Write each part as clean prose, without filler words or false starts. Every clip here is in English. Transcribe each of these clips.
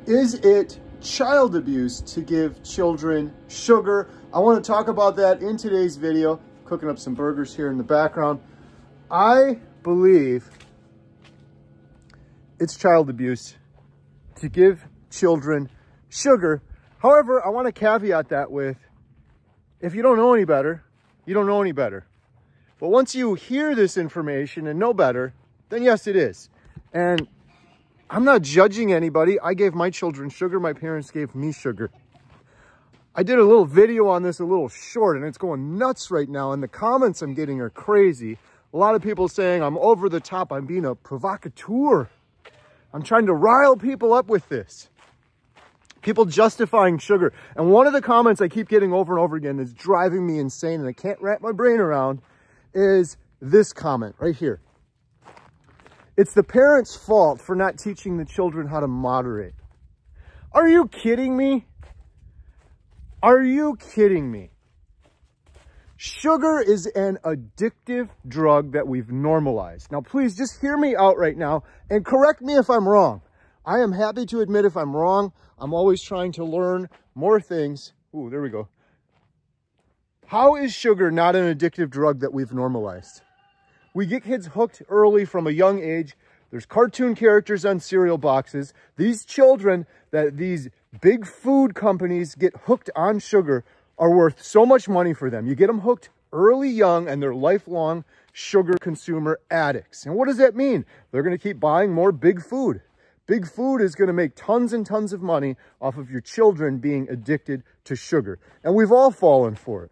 Is it child abuse to give children sugar? I want to talk about that in today's video. Cooking up some burgers here in the background. I believe it's child abuse to give children sugar. However, I want to caveat that with, if you don't know any better, you don't know any better. But once you hear this information and know better, then yes, it is. And I'm not judging anybody. I gave my children sugar. My parents gave me sugar. I did a little video on this, a little short, and it's going nuts right now. And the comments I'm getting are crazy. A lot of people saying I'm over the top. I'm being a provocateur. I'm trying to rile people up with this. People justifying sugar. And one of the comments I keep getting over and over again that's driving me insane and I can't wrap my brain around is this comment right here. It's the parents' fault for not teaching the children how to moderate. Are you kidding me? Are you kidding me? Sugar is an addictive drug that we've normalized. Now, please just hear me out right now and correct me if I'm wrong. I am happy to admit if I'm wrong. I'm always trying to learn more things. Ooh, there we go. How is sugar not an addictive drug that we've normalized? We get kids hooked early from a young age. There's cartoon characters on cereal boxes. These children that these big food companies get hooked on sugar are worth so much money for them. You get them hooked early young and they're lifelong sugar consumer addicts. And what does that mean? They're going to keep buying more big food. Big food is going to make tons and tons of money off of your children being addicted to sugar. And we've all fallen for it.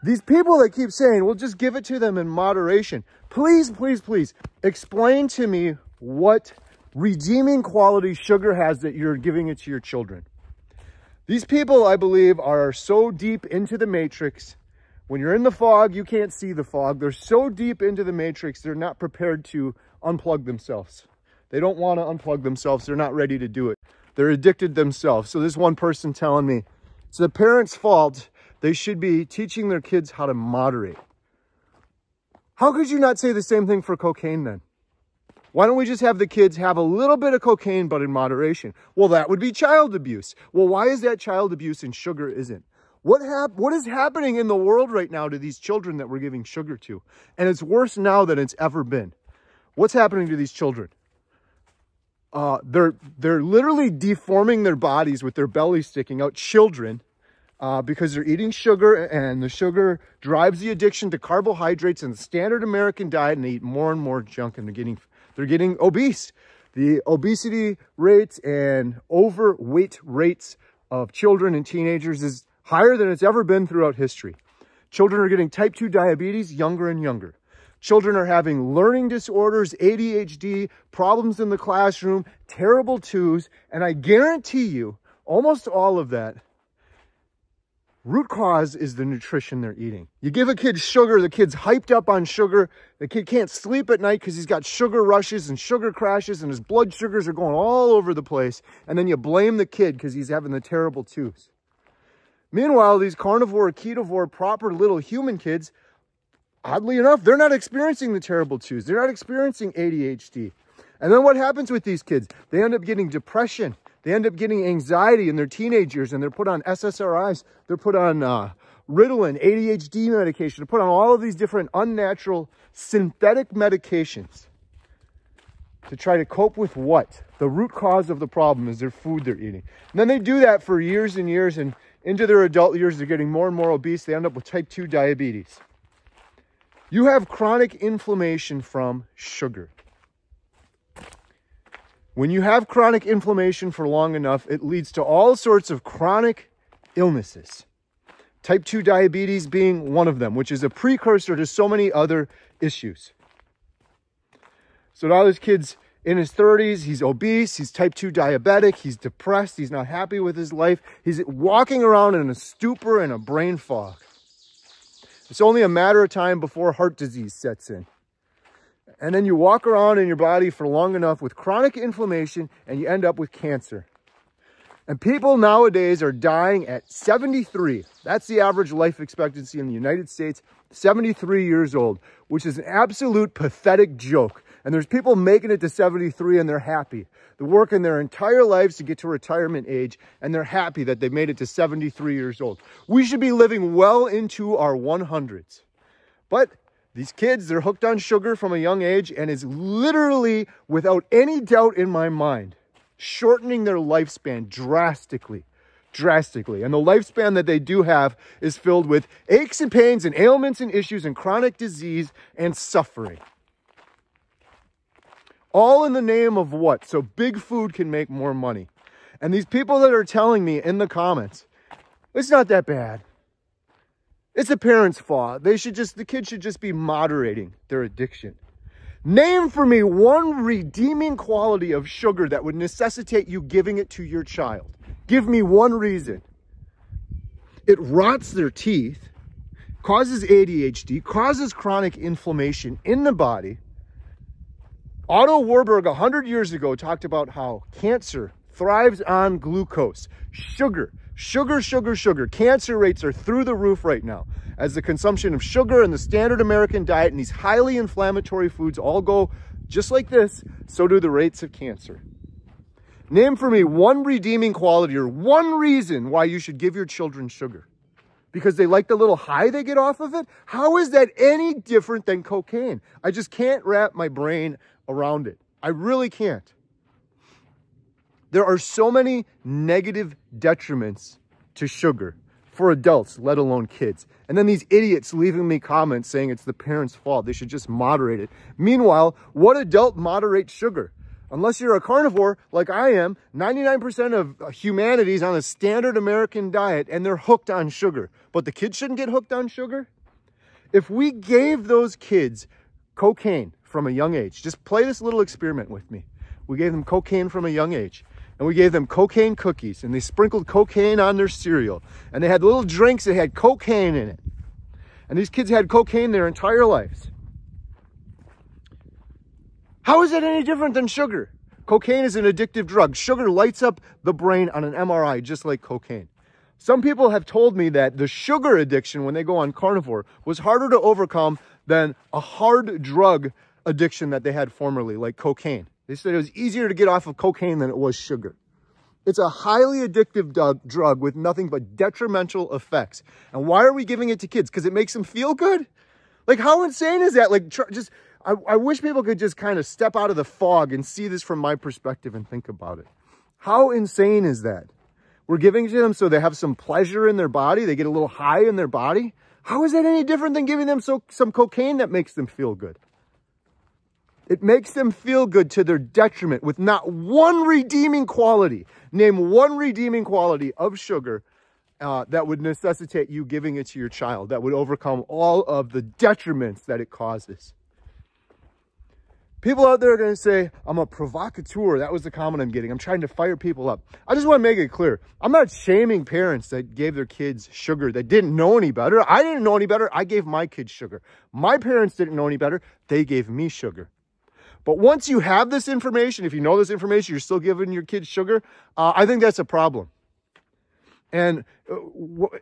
These people that keep saying, well, just give it to them in moderation. Please, please, please explain to me what redeeming quality sugar has that you're giving it to your children. These people, I believe, are so deep into the matrix. When you're in the fog, you can't see the fog. They're so deep into the matrix, they're not prepared to unplug themselves. They don't want to unplug themselves. They're not ready to do it. They're addicted themselves. So this one person telling me, it's the parents' fault. They should be teaching their kids how to moderate. How could you not say the same thing for cocaine then? Why don't we just have the kids have a little bit of cocaine, but in moderation? Well, that would be child abuse. Well, why is that child abuse and sugar isn't? What is happening in the world right now to these children that we're giving sugar to? And it's worse now than it's ever been. What's happening to these children? They're literally deforming their bodies with their bellies sticking out. Children. Because they're eating sugar, and the sugar drives the addiction to carbohydrates and the standard American diet, and they eat more and more junk, and they're getting obese. The obesity rates and overweight rates of children and teenagers is higher than it's ever been throughout history. Children are getting type 2 diabetes younger and younger. Children are having learning disorders, ADHD, problems in the classroom, terrible twos, and I guarantee you, almost all of that root cause is the nutrition they're eating. You give a kid sugar, the kid's hyped up on sugar. The kid can't sleep at night because he's got sugar rushes and sugar crashes and his blood sugars are going all over the place. And then you blame the kid because he's having the terrible twos. Meanwhile, these carnivore, ketovore, proper little human kids, oddly enough, they're not experiencing the terrible twos. They're not experiencing ADHD. And then what happens with these kids? They end up getting depression. They end up getting anxiety in their teenage years, and they're put on SSRIs. They're put on Ritalin, ADHD medication. They're put on all of these different unnatural synthetic medications to try to cope with what? The root cause of the problem is their food they're eating. And then they do that for years and years, and into their adult years, they're getting more and more obese. They end up with type 2 diabetes. You have chronic inflammation from sugar. When you have chronic inflammation for long enough, it leads to all sorts of chronic illnesses. Type 2 diabetes being one of them, which is a precursor to so many other issues. So now this kid's in his 30s, he's obese, he's type 2 diabetic, he's depressed, he's not happy with his life. He's walking around in a stupor and a brain fog. It's only a matter of time before heart disease sets in. And then you walk around in your body for long enough with chronic inflammation and you end up with cancer. And people nowadays are dying at 73. That's the average life expectancy in the United States, 73 years old, which is an absolute pathetic joke. And there's people making it to 73 and they're happy. They're working their entire lives to get to retirement age and they're happy that they made it to 73 years old. We should be living well into our 100s. But these kids, they're hooked on sugar from a young age and is literally, without any doubt in my mind, shortening their lifespan drastically. And the lifespan that they do have is filled with aches and pains and ailments and issues and chronic disease and suffering. All in the name of what? So big food can make more money. And these people that are telling me in the comments, it's not that bad. It's the parents' fault. The kids should just be moderating their addiction. Name for me one redeeming quality of sugar that would necessitate you giving it to your child. Give me one reason. It rots their teeth, causes ADHD, causes chronic inflammation in the body. Otto Warburg 100 years ago talked about how cancer thrives on glucose. Sugar. Cancer rates are through the roof right now. As the consumption of sugar and the standard American diet and these highly inflammatory foods all go just like this, so do the rates of cancer. Name for me one redeeming quality or one reason why you should give your children sugar. Because they like the little high they get off of it? How is that any different than cocaine? I just can't wrap my brain around it. I really can't. There are so many negative detriments to sugar for adults, let alone kids. And then these idiots leaving me comments saying it's the parents' fault. They should just moderate it. Meanwhile, what adult moderates sugar? Unless you're a carnivore like I am, 99% of humanity is on a standard American diet and they're hooked on sugar. But the kids shouldn't get hooked on sugar? If we gave those kids cocaine from a young age, just play this little experiment with me. We gave them cocaine from a young age. And we gave them cocaine cookies and they sprinkled cocaine on their cereal. And they had little drinks that had cocaine in it. And these kids had cocaine their entire lives. How is it any different than sugar? Cocaine is an addictive drug. Sugar lights up the brain on an MRI just like cocaine. Some people have told me that the sugar addiction when they go on carnivore was harder to overcome than a hard drug addiction that they had formerly, like cocaine. They said it was easier to get off of cocaine than it was sugar. It's a highly addictive drug with nothing but detrimental effects. And why are we giving it to kids? Because it makes them feel good? Like, how insane is that? Like, I wish people could just kind of step out of the fog and see this from my perspective and think about it. How insane is that? We're giving it to them so they have some pleasure in their body. They get a little high in their body. How is that any different than giving them some cocaine that makes them feel good? It makes them feel good to their detriment with not one redeeming quality. Name one redeeming quality of sugar that would necessitate you giving it to your child, that would overcome all of the detriments that it causes. People out there are going to say, I'm a provocateur. That was the comment I'm getting. I'm trying to fire people up. I just want to make it clear. I'm not shaming parents that gave their kids sugar that didn't know any better. I didn't know any better. I gave my kids sugar. My parents didn't know any better. They gave me sugar. But once you have this information, if you know this information, you're still giving your kids sugar, I think that's a problem. And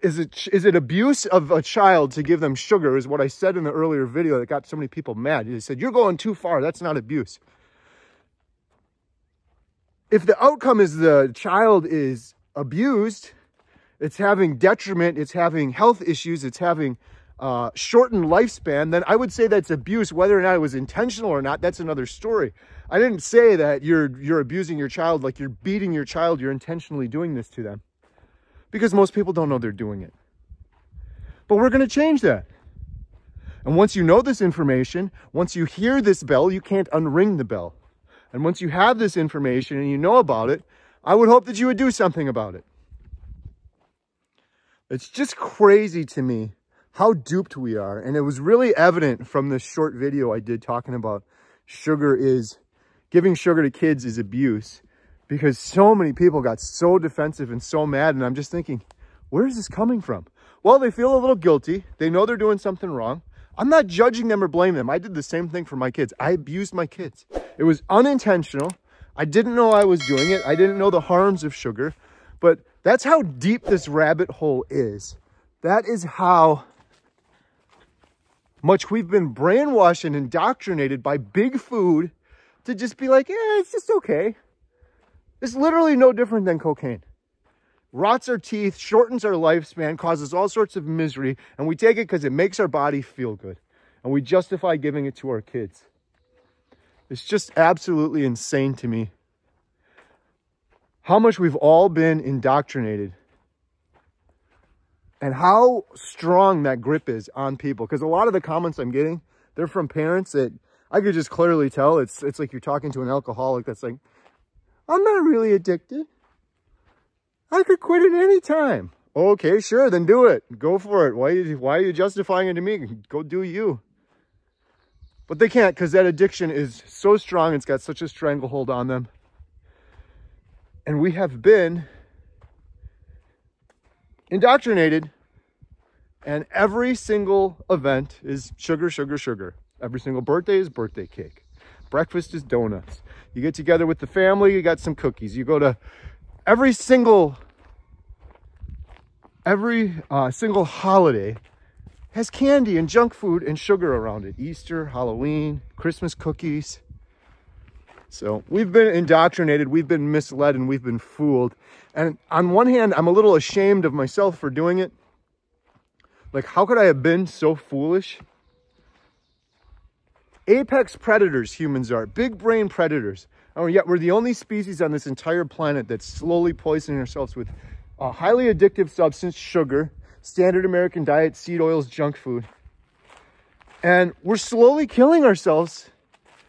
is it abuse of a child to give them sugar is what I said in the earlier video that got so many people mad. They said, you're going too far. That's not abuse. If the outcome is the child is abused, it's having detriment, it's having health issues, it's having shortened lifespan, then I would say that's abuse. Whether or not it was intentional or not, that's another story. I didn't say that you're abusing your child like you're beating your child, you're intentionally doing this to them. Because most people don't know they're doing it. But we're going to change that. And once you know this information, once you hear this bell, you can't unring the bell. And once you have this information and you know about it, I would hope that you would do something about it. It's just crazy to me how duped we are. And it was really evident from this short video I did talking about giving sugar to kids is abuse. Because so many people got so defensive and so mad. And I'm just thinking, where is this coming from? Well, they feel a little guilty. They know they're doing something wrong. I'm not judging them or blaming them. I did the same thing for my kids. I abused my kids. It was unintentional. I didn't know I was doing it. I didn't know the harms of sugar. But that's how deep this rabbit hole is. That is how much we've been brainwashed and indoctrinated by big food to just be like, yeah, it's just okay. It's literally no different than cocaine. Rots our teeth, shortens our lifespan, causes all sorts of misery, and we take it because it makes our body feel good. And we justify giving it to our kids. It's just absolutely insane to me how much we've all been indoctrinated and how strong that grip is on people. Because a lot of the comments I'm getting, they're from parents that I could just clearly tell it's like you're talking to an alcoholic that's like, I'm not really addicted. I could quit at any time. Okay, sure, then do it. Go for it. Why are you justifying it to me? Go do you. But they can't, because that addiction is so strong. It's got such a stranglehold on them. And we have been indoctrinated, and every single event is sugar, sugar, sugar. Every single birthday is birthday cake. Breakfast is donuts. You get together with the family, you got some cookies. You go to every single holiday has candy and junk food and sugar around it. Easter, Halloween, Christmas cookies. So we've been indoctrinated, we've been misled, and we've been fooled. And on one hand, I'm a little ashamed of myself for doing it. Like, how could I have been so foolish? Apex predators, humans are. Big brain predators. Oh, yet we're the only species on this entire planet that's slowly poisoning ourselves with a highly addictive substance, sugar, standard American diet, seed oils, junk food. And we're slowly killing ourselves.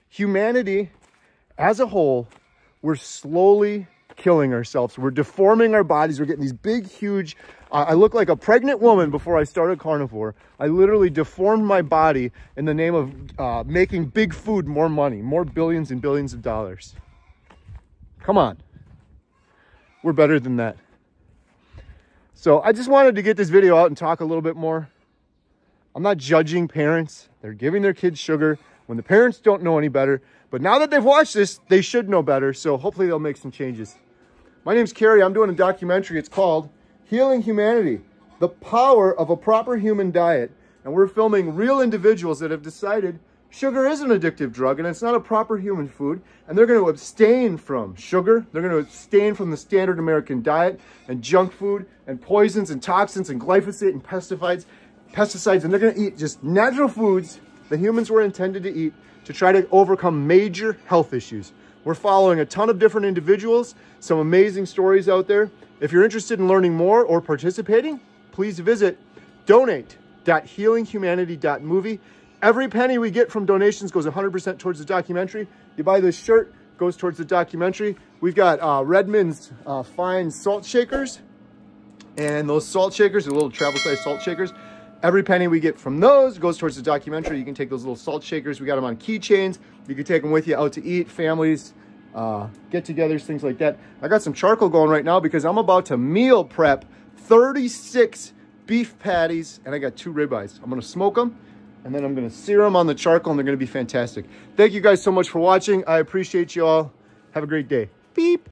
Humanity as a whole, we're slowly killing ourselves. We're deforming our bodies. We're getting these big, huge, I look like a pregnant woman before I started carnivore. I literally deformed my body in the name of making big food more money, more billions and billions of dollars. Come on. We're better than that. So I just wanted to get this video out and talk a little bit more. I'm not judging parents. They're giving their kids sugar when the parents don't know any better. But now that they've watched this, they should know better. So hopefully they'll make some changes. My name's Carrie. I'm doing a documentary. It's called Healing Humanity, the Power of a Proper Human Diet. And we're filming real individuals that have decided sugar is an addictive drug and it's not a proper human food. And they're going to abstain from sugar. They're going to abstain from the standard American diet and junk food and poisons and toxins and glyphosate and pesticides. And they're going to eat just natural foods that humans were intended to eat to try to overcome major health issues. We're following a ton of different individuals, some amazing stories out there. If you're interested in learning more or participating, please visit donate.healinghumanity.movie. Every penny we get from donations goes 100% towards the documentary. You buy this shirt, goes towards the documentary. We've got Redmond's fine salt shakers, and those salt shakers are little travel-sized salt shakers. Every penny we get from those goes towards the documentary. You can take those little salt shakers. We got them on keychains. You can take them with you out to eat, families, get-togethers, things like that. I got some charcoal going right now because I'm about to meal prep 36 beef patties, and I got 2 ribeyes. I'm going to smoke them, and then I'm going to sear them on the charcoal, and they're going to be fantastic. Thank you guys so much for watching. I appreciate you all. Have a great day. Beep.